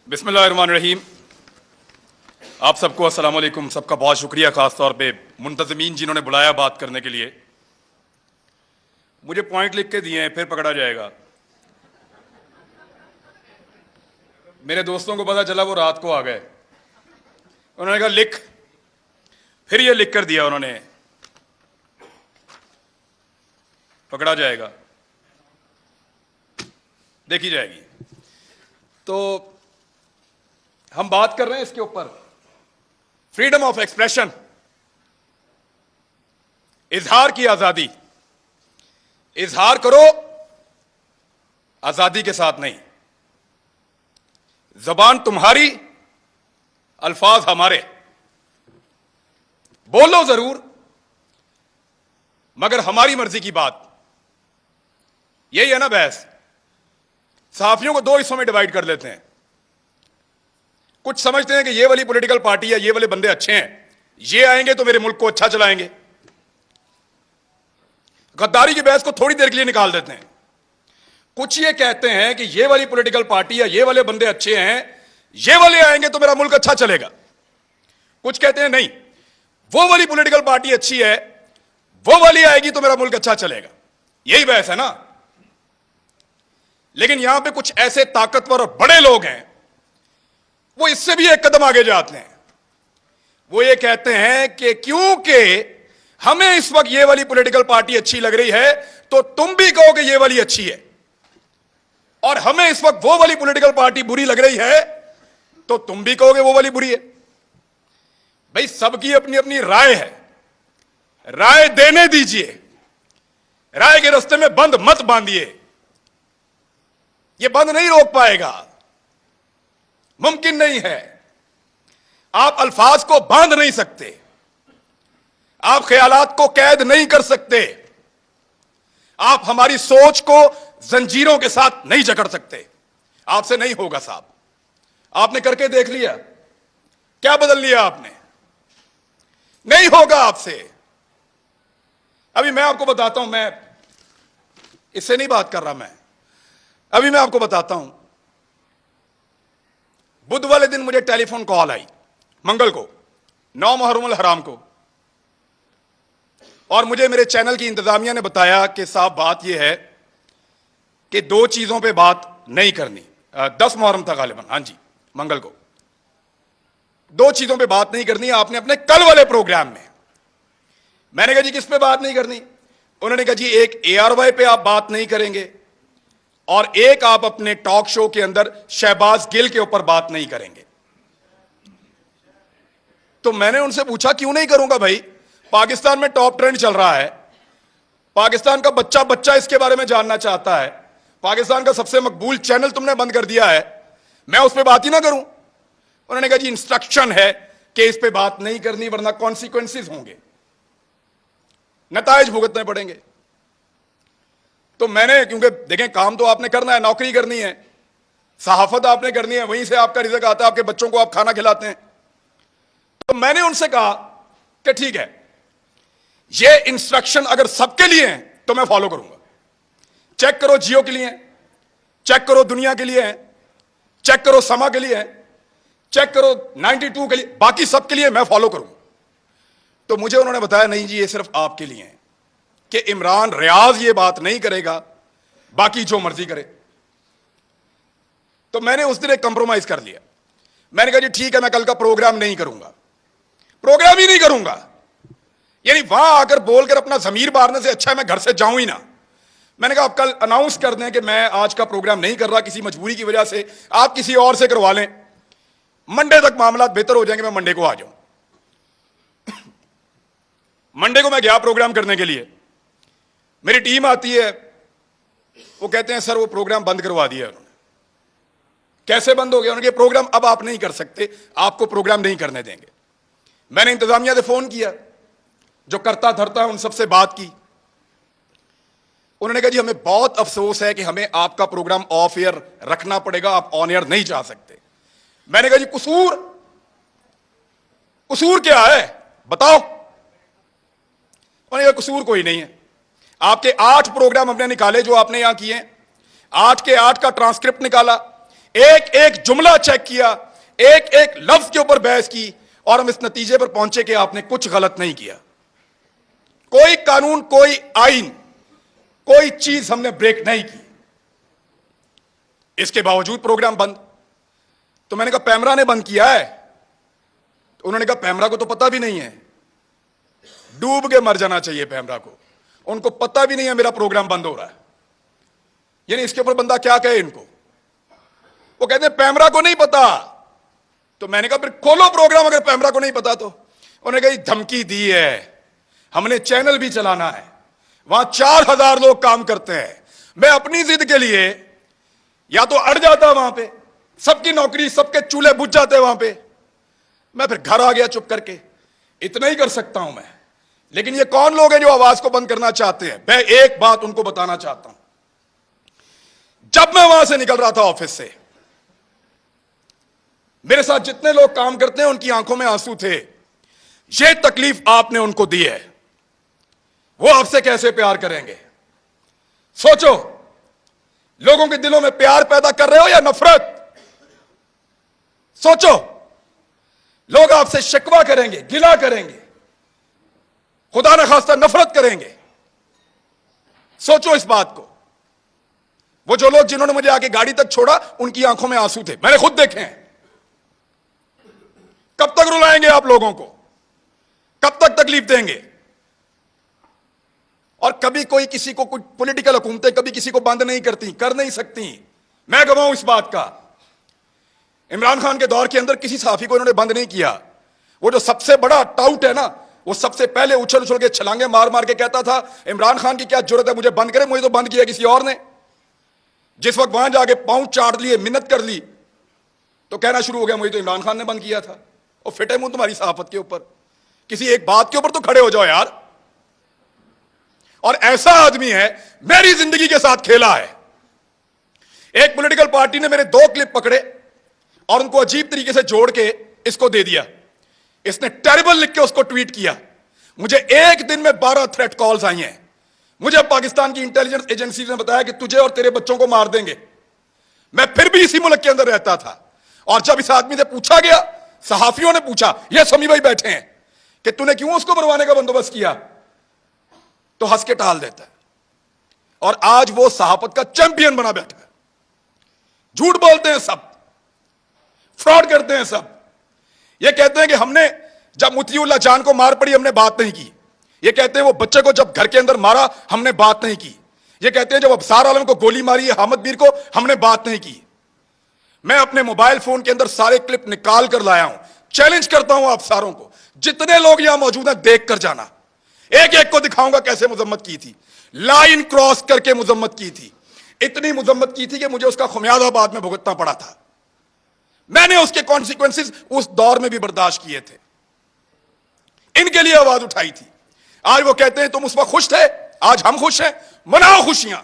बिस्मिल्लाहिर्रहमानिर्रहीम। आप सबको अस्सलाम वालेकुम। सबका बहुत शुक्रिया, खास तौर पे मुंतज़मीन जिन्होंने बुलाया बात करने के लिए। मुझे पॉइंट लिख के दिए हैं, फिर पकड़ा जाएगा। मेरे दोस्तों को पता चला, वो रात को आ गए। उन्होंने कहा लिख, फिर ये लिख कर दिया उन्होंने, पकड़ा जाएगा, देखी जाएगी। तो हम बात कर रहे हैं इसके ऊपर, फ्रीडम ऑफ एक्सप्रेशन, इजहार की आजादी। इजहार करो, आजादी के साथ नहीं। जबान तुम्हारी, अल्फाज हमारे। बोलो जरूर, मगर हमारी मर्जी की बात। यही है ना बहस। सहाफियों को दो हिस्सों में डिवाइड कर लेते हैं। कुछ समझते हैं कि ये वाली पॉलिटिकल पार्टी या ये वाले बंदे अच्छे हैं, ये आएंगे तो मेरे मुल्क को अच्छा चलाएंगे। गद्दारी की बहस को थोड़ी देर के लिए निकाल देते हैं। कुछ ये कहते हैं कि ये वाली पॉलिटिकल पार्टी या ये वाले बंदे अच्छे हैं, ये वाले आएंगे तो मेरा मुल्क अच्छा चलेगा। कुछ कहते हैं नहीं, वो वाली पॉलिटिकल पार्टी अच्छी है, वो वाली आएगी तो मेरा मुल्क अच्छा चलेगा। यही बहस है ना। लेकिन यहां पे कुछ ऐसे ताकतवर और बड़े लोग हैं, वो इससे भी एक कदम आगे जाते हैं। वो ये कहते हैं कि क्योंकि हमें इस वक्त ये वाली पॉलिटिकल पार्टी अच्छी लग रही है, तो तुम भी कहो कि ये वाली अच्छी है, और हमें इस वक्त वो वाली पॉलिटिकल पार्टी बुरी लग रही है, तो तुम भी कहोगे वो वाली बुरी है। भाई, सबकी अपनी अपनी राय है, राय देने दीजिए। राय के रास्ते में बंद मत बांधिए। ये बंद नहीं रोक पाएगा, मुमकिन नहीं है। आप अल्फाज को बांध नहीं सकते, आप ख्यालात को कैद नहीं कर सकते, आप हमारी सोच को जंजीरों के साथ नहीं जकड़ सकते। आपसे नहीं होगा साहब। आपने करके देख लिया, क्या बदल लिया आपने? नहीं होगा आपसे। अभी मैं आपको बताता हूं, मैं इससे नहीं बात कर रहा, अभी मैं आपको बताता हूं। बुध वाले दिन मुझे टेलीफोन कॉल आई, मंगल को, 9 मुहर्रम अल हराम को, और मुझे मेरे चैनल की इंतजामिया ने बताया कि साहब बात यह है कि 2 चीजों पे बात नहीं करनी। 10 मुहर्रम था गालिबन, हां जी, मंगल को। 2 चीजों पे बात नहीं करनी आपने अपने कल वाले प्रोग्राम में। मैंने कहा जी किस पे बात नहीं करनी? उन्होंने कहा जी एक ARY पे आप बात नहीं करेंगे, और एक आप अपने टॉक शो के अंदर शहबाज गिल के ऊपर बात नहीं करेंगे। तो मैंने उनसे पूछा क्यों नहीं करूंगा भाई? पाकिस्तान में टॉप ट्रेंड चल रहा है, पाकिस्तान का बच्चा बच्चा इसके बारे में जानना चाहता है, पाकिस्तान का सबसे मकबूल चैनल तुमने बंद कर दिया है, मैं उस पर बात ही ना करूं? उन्होंने कहा जी इंस्ट्रक्शन है कि इस पे बात नहीं करनी, वरना कॉन्सिक्वेंसेस होंगे, नताइज भुगतने पड़ेंगे। तो मैंने, क्योंकि देखें काम तो आपने करना है, नौकरी करनी है, सहाफत आपने करनी है, वहीं से आपका रिज़्क आता है, आपके बच्चों को आप खाना खिलाते हैं। तो मैंने उनसे कहा कि ठीक है, ये इंस्ट्रक्शन अगर सबके लिए हैं तो मैं फॉलो करूंगा। चेक करो जियो के लिए, चेक करो दुनिया के लिए, चेक करो समा के लिए, चेक करो 92 के लिए, बाकी सबके लिए मैं फॉलो करूंगा। तो मुझे उन्होंने बताया नहीं जी, ये सिर्फ आपके लिए है कि इमरान रियाज ये बात नहीं करेगा, बाकी जो मर्जी करे। तो मैंने उस दिन एक कंप्रोमाइज कर लिया। मैंने कहा जी ठीक है, मैं कल का प्रोग्राम नहीं करूंगा, प्रोग्राम ही नहीं करूंगा। यानी वहां आकर बोलकर अपना जमीर मारने से अच्छा है मैं घर से जाऊं ही ना। मैंने कहा आप कल अनाउंस कर दें कि मैं आज का प्रोग्राम नहीं कर रहा किसी मजबूरी की वजह से, आप किसी और से करवा लें, मंडे तक मामला बेहतर हो जाएंगे, मैं मंडे को आ जाऊं। मंडे को मैं गया प्रोग्राम करने के लिए, मेरी टीम आती है, वो कहते हैं सर वो प्रोग्राम बंद करवा दिया उन्होंने। कैसे बंद हो गया? उन्होंने प्रोग्राम अब आप नहीं कर सकते, आपको प्रोग्राम नहीं करने देंगे। मैंने इंतजामिया से फोन किया, जो करता धरता उन सबसे बात की। उन्होंने कहा जी हमें बहुत अफसोस है कि हमें आपका प्रोग्राम ऑफ एयर रखना पड़ेगा, आप ऑन एयर नहीं जा सकते। मैंने कहा जी कसूर क्या है बताओ? उन्होंने कहा कसूर कोई नहीं है, आपके 8 प्रोग्राम हमने निकाले जो आपने यहां किए, 8 के 8 का ट्रांसक्रिप्ट निकाला, एक एक जुमला चेक किया, एक एक लफ्ज के ऊपर बहस की, और हम इस नतीजे पर पहुंचे कि आपने कुछ गलत नहीं किया। कोई कानून, कोई आइन, कोई चीज हमने ब्रेक नहीं की। इसके बावजूद प्रोग्राम बंद। तो मैंने कहा पैमरा ने बंद किया है। तो उन्होंने कहा पैमरा को तो पता भी नहीं है, डूब के मर जाना चाहिए पैमरा को, उनको पता भी नहीं है मेरा प्रोग्राम बंद हो रहा है। यानी इसके ऊपर बंदा क्या कहे इनको? वो कहते हैं पैमरा को नहीं पता। तो मैंने कहा फिर खोलो प्रोग्राम, अगर पैमरा को नहीं पता तो। उन्होंने कहा धमकी दी है, हमने चैनल भी चलाना है, वहां 4000 लोग काम करते हैं। मैं अपनी जिद के लिए या तो अड़ जाता वहां पे, सबकी नौकरी, सबके चूल्हे बुझ जाते वहां पे, मैं फिर घर आ गया चुप करके। इतना ही कर सकता हूं मैं। लेकिन ये कौन लोग हैं जो आवाज को बंद करना चाहते हैं? मैं एक बात उनको बताना चाहता हूं। जब मैं वहां से निकल रहा था ऑफिस से, मेरे साथ जितने लोग काम करते हैं उनकी आंखों में आंसू थे। ये तकलीफ आपने उनको दी है, वो आपसे कैसे प्यार करेंगे? सोचो, लोगों के दिलों में प्यार पैदा कर रहे हो या नफरत? सोचो, लोग आपसे शिकवा करेंगे, गिला करेंगे, खुदा न खास्ता नफरत करेंगे। सोचो इस बात को। वो जो लोग जिन्होंने मुझे आके गाड़ी तक छोड़ा, उनकी आंखों में आंसू थे, मैंने खुद देखे हैं। कब तक रुलाएंगे आप लोगों को? कब तक तकलीफ देंगे? और कभी कोई किसी को, कुछ पॉलिटिकल हुकूमतें कभी किसी को बंद नहीं करती, कर नहीं सकती। मैं गवाह हूं इस बात का। इमरान खान के दौर के अंदर किसी सहाफी को इन्होंने बंद नहीं किया। वो जो सबसे बड़ा टाउट है ना, वो सबसे पहले उछल उछल के छलांगे मार मार के कहता था इमरान खान की क्या जरूरत है मुझे बंद करे, मुझे तो बंद किया किसी और ने। जिस वक्त वहां जाके पांव चाट लिए, मिन्नत कर ली, तो कहना शुरू हो गया मुझे तो इमरान खान ने बंद किया था। और फिटे मुंह तुम्हारी सहाफत के ऊपर, किसी एक बात के ऊपर तो खड़े हो जाओ यार। और ऐसा आदमी है, मेरी जिंदगी के साथ खेला है। एक पॉलिटिकल पार्टी ने मेरे 2 क्लिप पकड़े और उनको अजीब तरीके से जोड़ के इसको दे दिया। इसने टेरिबल लिख के उसको ट्वीट किया। मुझे एक दिन में 12 थ्रेट कॉल्स आई हैं। मुझे पाकिस्तान की इंटेलिजेंस एजेंसी ने बताया कि तुझे और तेरे बच्चों को मार देंगे। मैं फिर भी इसी मुल्क के अंदर रहता था। और जब इस आदमी से पूछा गया, सहाफियों ने पूछा, ये समी भाई बैठे हैं, कि तूने क्यों उसको मरवाने का बंदोबस्त किया, तो हंस के टाल देता है। और आज वो सहाफत का चैंपियन बना बैठा है। झूठ बोलते हैं सब, फ्रॉड करते हैं सब। ये कहते हैं कि हमने जब मुतीउल्लाह जान को मार पड़ी हमने बात नहीं की। ये कहते हैं वो बच्चे को जब घर के अंदर मारा हमने बात नहीं की। ये कहते हैं जब अबसार आलम को गोली मारी है हामिद मीर को, हमने बात नहीं की। मैं अपने मोबाइल फोन के अंदर सारे क्लिप निकाल कर लाया हूं। चैलेंज करता हूं आप सारों को, जितने लोग यहां मौजूद हैं देख कर जाना। एक एक को दिखाऊंगा कैसे मुजम्मत की थी, लाइन क्रॉस करके मुजम्मत की थी। इतनी मुजम्मत की थी कि मुझे उसका खुमियाजा बाद में भुगतना पड़ा था। मैंने उसके कॉन्सिक्वेंसेस उस दौर में भी बर्दाश्त किए थे। इनके लिए आवाज उठाई थी। आज वो कहते हैं तुम उस वक्त खुश थे, आज हम खुश हैं, मनाओ खुशियां।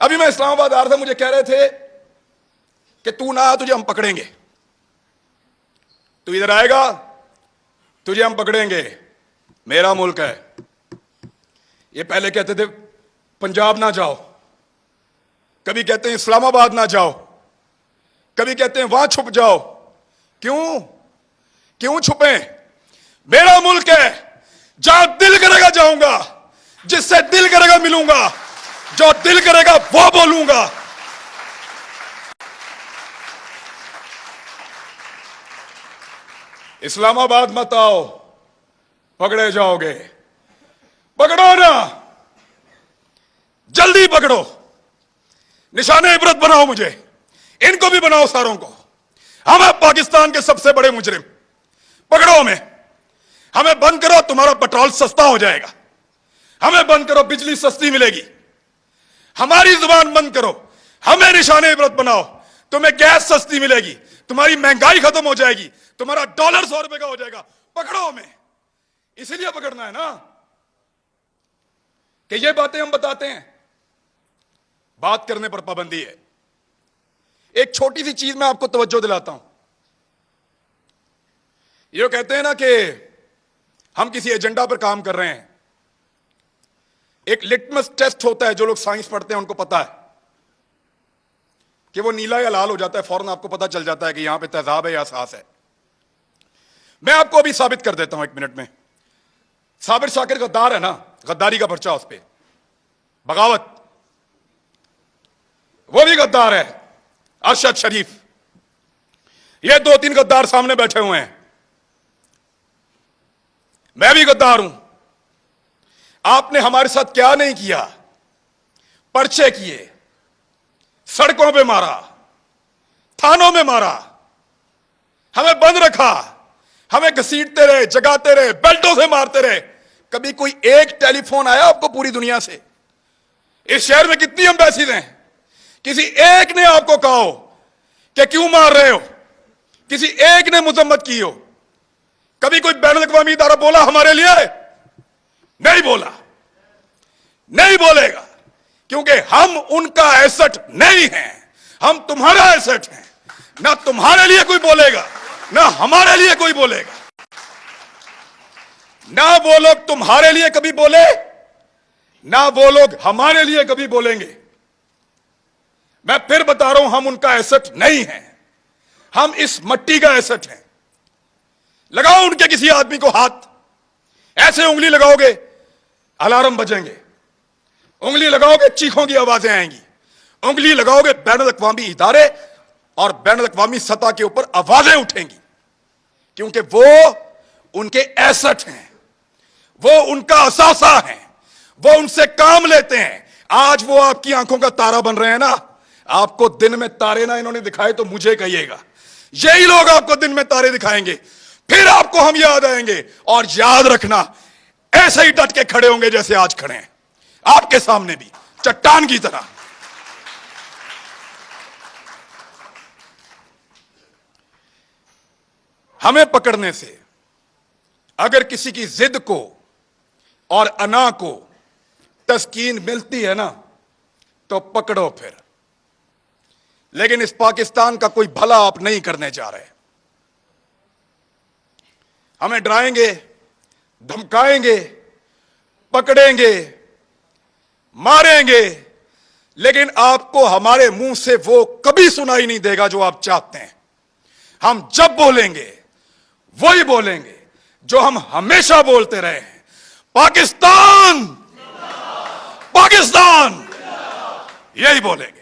अभी मैं इस्लामाबाद आ रहा था, मुझे कह रहे थे कि तू ना तुझे हम पकड़ेंगे, तू इधर आएगा तुझे हम पकड़ेंगे, मेरा मुल्क है। ये पहले कहते थे पंजाब ना जाओ, कभी कहते हैं इस्लामाबाद ना जाओ, कभी कहते हैं वहां छुप जाओ। क्यों क्यों छुपे? मेरा मुल्क है, जहां दिल करेगा जाऊंगा, जिससे दिल करेगा मिलूंगा, जो दिल करेगा वो बोलूंगा। इस्लामाबाद मत आओ, पकड़े जाओगे। पकड़ो ना, जल्दी पकड़ो, निशाने इबरत बनाओ, मुझे इनको भी बनाओ, सारों को। हम हैं पाकिस्तान के सबसे बड़े मुजरिम, पकड़ो हमें बंद करो, तुम्हारा पेट्रोल सस्ता हो जाएगा। हमें बंद करो, बिजली सस्ती मिलेगी। हमारी जुबान बंद करो, हमें निशाने इबरत बनाओ, तुम्हें गैस सस्ती मिलेगी, तुम्हारी महंगाई खत्म हो जाएगी, तुम्हारा डॉलर 100 रुपए का हो जाएगा। पकड़ो हमें, इसीलिए पकड़ना है ना कि ये बातें हम बताते हैं। बात करने पर पाबंदी है। एक छोटी सी चीज मैं आपको तवज्जो दिलाता हूं। ये कहते हैं ना कि हम किसी एजेंडा पर काम कर रहे हैं। एक लिटमस टेस्ट होता है, जो लोग साइंस पढ़ते हैं उनको पता है। कि वो नीला या लाल हो जाता है, फौरन आपको पता चल जाता है कि यहां पे तेजाब है या सास है। मैं आपको अभी साबित कर देता हूं 1 मिनट में। साबिर शाकिर गद्दार है ना, गद्दारी का पर्चा उस पर, बगावत, वो भी गद्दार है। अरशद शरीफ, ये 2-3 गद्दार सामने बैठे हुए हैं। मैं भी गद्दार हूं। आपने हमारे साथ क्या नहीं किया, पर्चे किए, सड़कों पे मारा, थानों में मारा, हमें बंद रखा, हमें घसीटते रहे, जगाते रहे, बेल्टों से मारते रहे। कभी कोई एक टेलीफोन आया आपको पूरी दुनिया से? इस शहर में कितनी एम्बेसीज हैं, किसी एक ने आपको कहा हो कि क्यों मार रहे हो? किसी एक ने मुजम्मत की हो? कभी कोई बैनुल अक़वामी इदारा बोला हमारे लिए? नहीं बोला, नहीं बोलेगा, क्योंकि हम उनका एसेट नहीं हैं, हम तुम्हारा एसेट हैं। ना तुम्हारे लिए कोई बोलेगा, ना हमारे लिए कोई बोलेगा। ना वो लोग तुम्हारे लिए कभी बोले, ना वो लोग हमारे लिए कभी बोलेंगे। मैं फिर बता रहा हूं, हम उनका एसेट नहीं हैं, हम इस मट्टी का एसेट हैं। लगाओ उनके किसी आदमी को हाथ, ऐसे उंगली लगाओगे अलार्म बजेंगे, उंगली लगाओगे चीखों की आवाजें आएंगी, उंगली लगाओगे बैनुल अक़वामी इदारे और बैनुल अक़वामी सतह के ऊपर आवाजें उठेंगी, क्योंकि वो उनके एसेट हैं, वो उनका असासा है, वो उनसे काम लेते हैं। आज वो आपकी आंखों का तारा बन रहे हैं ना। आपको दिन में तारे ना इन्होंने दिखाए तो मुझे कहिएगा, यही लोग आपको दिन में तारे दिखाएंगे, फिर आपको हम याद आएंगे। और याद रखना, ऐसे ही डट के खड़े होंगे जैसे आज खड़े हैं, आपके सामने भी चट्टान की तरह। हमें पकड़ने से अगर किसी की जिद को और अना को तस्कीन मिलती है ना, तो पकड़ो फिर। लेकिन इस पाकिस्तान का कोई भला आप नहीं करने जा रहे। हमें डराएंगे, धमकाएंगे, पकड़ेंगे, मारेंगे, लेकिन आपको हमारे मुंह से वो कभी सुनाई नहीं देगा जो आप चाहते हैं। हम जब बोलेंगे वही बोलेंगे जो हम हमेशा बोलते रहे हैं, पाकिस्तान, पाकिस्तान, यही बोलेंगे।